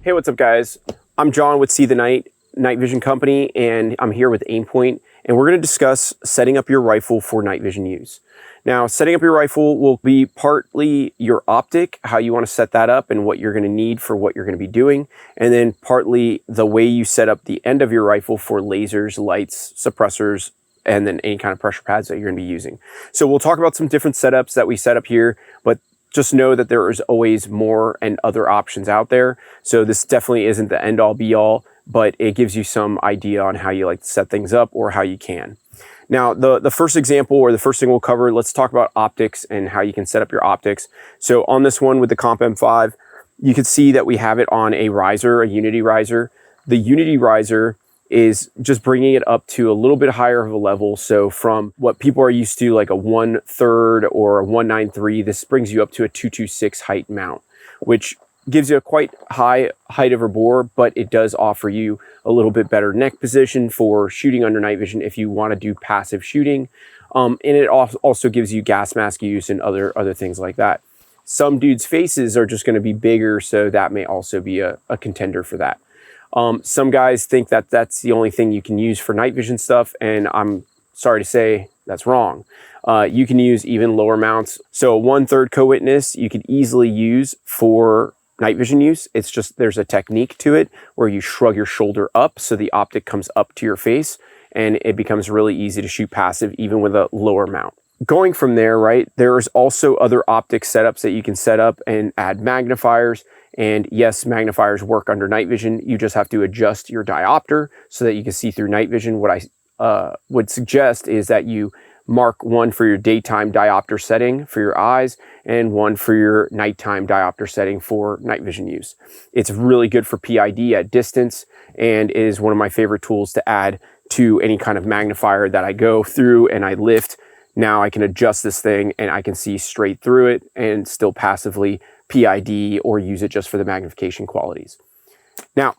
Hey, what's up guys? I'm John with See the Night Vision Company, and I'm here with Aimpoint, and we're going to discuss setting up your rifle for night vision use. Now, setting up your rifle will be partly your optic, how you want to set that up and what you're going to need for what you're going to be doing, and then partly the way you set up the end of your rifle for lasers, lights, suppressors, and then any kind of pressure pads that you're going to be using. So we'll talk about some different setups that we set up here, but just know that there is always more and other options out there. So this definitely isn't the end all be all, but it gives you some idea on how you like to set things up or how you can. Now, the first example, or the first thing we'll cover, let's talk about optics and how you can set up your optics. So on this one with the Comp M5, you can see that we have it on a riser, a Unity riser. The Unity riser is just bringing it up to a little bit higher of a level. So from what people are used to, like a 1/3 or a 193, this brings you up to a 226 height mount, which gives you a quite high height over bore, but it does offer you a little bit better neck position for shooting under night vision if you want to do passive shooting. And it also gives you gas mask use and other things like that. Some dudes' faces are just going to be bigger, so that may also be a contender for that. Some guys think that that's the only thing you can use for night vision stuff, and I'm sorry to say that's wrong. You can use even lower mounts. So a 1/3 co-witness you could easily use for night vision use. It's just there's a technique to it where you shrug your shoulder up so the optic comes up to your face, and it becomes really easy to shoot passive even with a lower mount. Going from there, right, there's also other optic setups that you can set up and add magnifiers. And yes, magnifiers work under night vision. You just have to adjust your diopter so that you can see through night vision. What I would suggest is that you mark one for your daytime diopter setting for your eyes and one for your nighttime diopter setting for night vision use. It's really good for PID at distance and is one of my favorite tools to add to any kind of magnifier that I go through and I lift. Now I can adjust this thing and I can see straight through it and still passively PID or use it just for the magnification qualities. Now,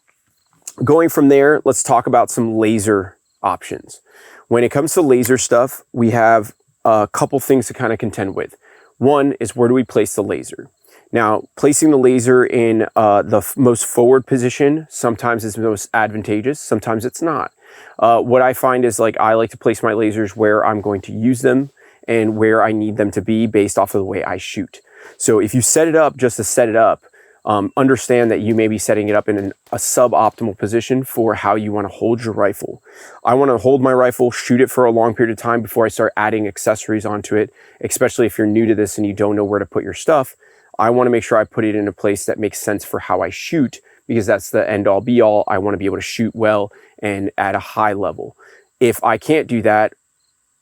going from there, let's talk about some laser options. When it comes to laser stuff, we have a couple things to kind of contend with. One is, where do we place the laser? Now, placing the laser in the most forward position sometimes is most advantageous, sometimes it's not. What I find is, like, I like to place my lasers where I'm going to use them and where I need them to be based off of the way I shoot. So if you set it up just to set it up, understand that you may be setting it up in a suboptimal position for how you want to hold your rifle. I want to hold my rifle, shoot it for a long period of time before I start adding accessories onto it, especially if you're new to this and you don't know where to put your stuff. I want to make sure I put it in a place that makes sense for how I shoot, because that's the end all be all. I want to be able to shoot well and at a high level. If I can't do that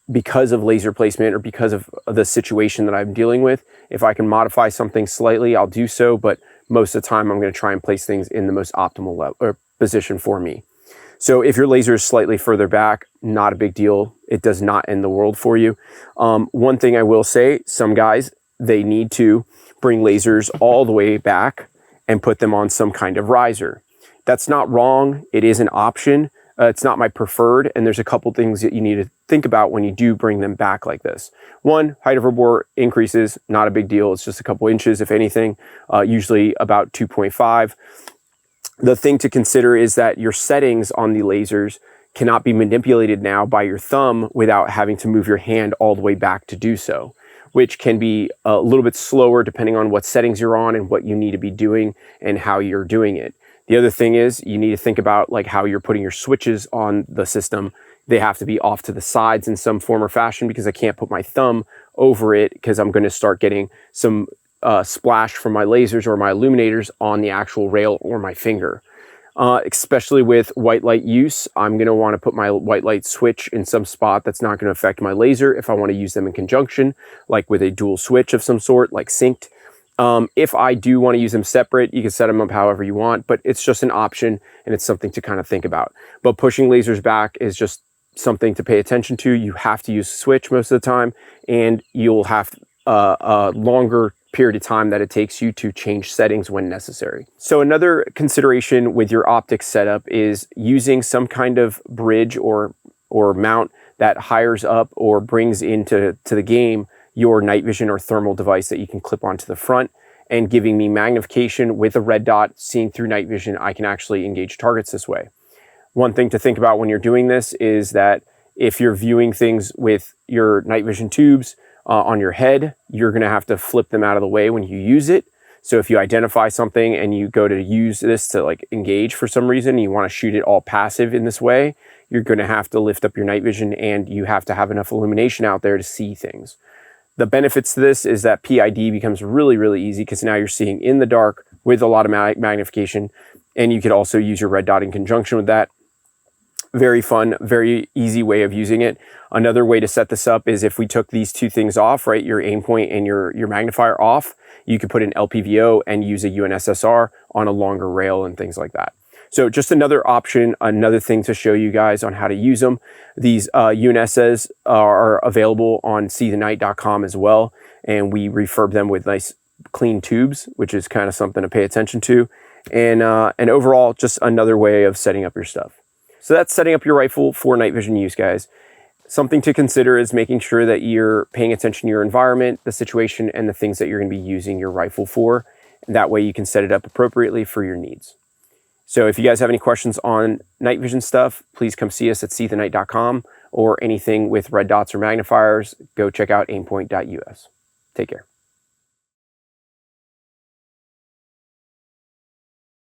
because of laser placement or because of the situation that I'm dealing with, if I can modify something slightly, I'll do so, but most of the time I'm going to try and place things in the most optimal level or position for me. So if your laser is slightly further back, not a big deal. It does not end the world for you. One thing I will say, some guys, they need to bring lasers all the way back and put them on some kind of riser. That's not wrong. It is an option. It's not my preferred, and there's a couple things that you need to think about when you do bring them back like this. One, height over bore increases, not a big deal. It's just a couple inches, if anything, usually about 2.5. The thing to consider is that your settings on the lasers cannot be manipulated now by your thumb without having to move your hand all the way back to do so, which can be a little bit slower depending on what settings you're on and what you need to be doing and how you're doing it. The other thing is you need to think about like how you're putting your switches on the system. They have to be off to the sides in some form or fashion, because I can't put my thumb over it, because I'm going to start getting some splash from my lasers or my illuminators on the actual rail or my finger. Especially with white light use, I'm going to want to put my white light switch in some spot that's not going to affect my laser if I want to use them in conjunction, like with a dual switch of some sort, like synced. If I do want to use them separate, you can set them up however you want, but it's just an option and it's something to kind of think about. But pushing lasers back is just something to pay attention to. You have to use a switch most of the time, and you'll have a longer period of time that it takes you to change settings when necessary. So another consideration with your optics setup is using some kind of bridge or mount that hires up or brings into the game your night vision or thermal device that you can clip onto the front, and giving me magnification with a red dot, seeing through night vision. I can actually engage targets this way. One thing to think about when you're doing this is that if you're viewing things with your night vision tubes on your head, you're gonna have to flip them out of the way when you use it. So if you identify something and you go to use this to like engage for some reason, you wanna shoot it all passive in this way, you're gonna have to lift up your night vision, and you have to have enough illumination out there to see things. The benefits to this is that PID becomes really, really easy, because now you're seeing in the dark with a lot of magnification, and you could also use your red dot in conjunction with that. Very fun, very easy way of using it. Another way to set this up is if we took these two things off, right, your Aimpoint and your magnifier off, you could put an LPVO and use a UNSSR on a longer rail and things like that. So just another option, another thing to show you guys on how to use them. These UNSs are available on seethenight.com as well, and we refurb them with nice clean tubes, which is kind of something to pay attention to. And overall, just another way of setting up your stuff. So that's setting up your rifle for night vision use, guys. Something to consider is making sure that you're paying attention to your environment, the situation, and the things that you're going to be using your rifle for. That way you can set it up appropriately for your needs. So if you guys have any questions on night vision stuff, please come see us at seethenight.com, or anything with red dots or magnifiers, go check out aimpoint.us. Take care.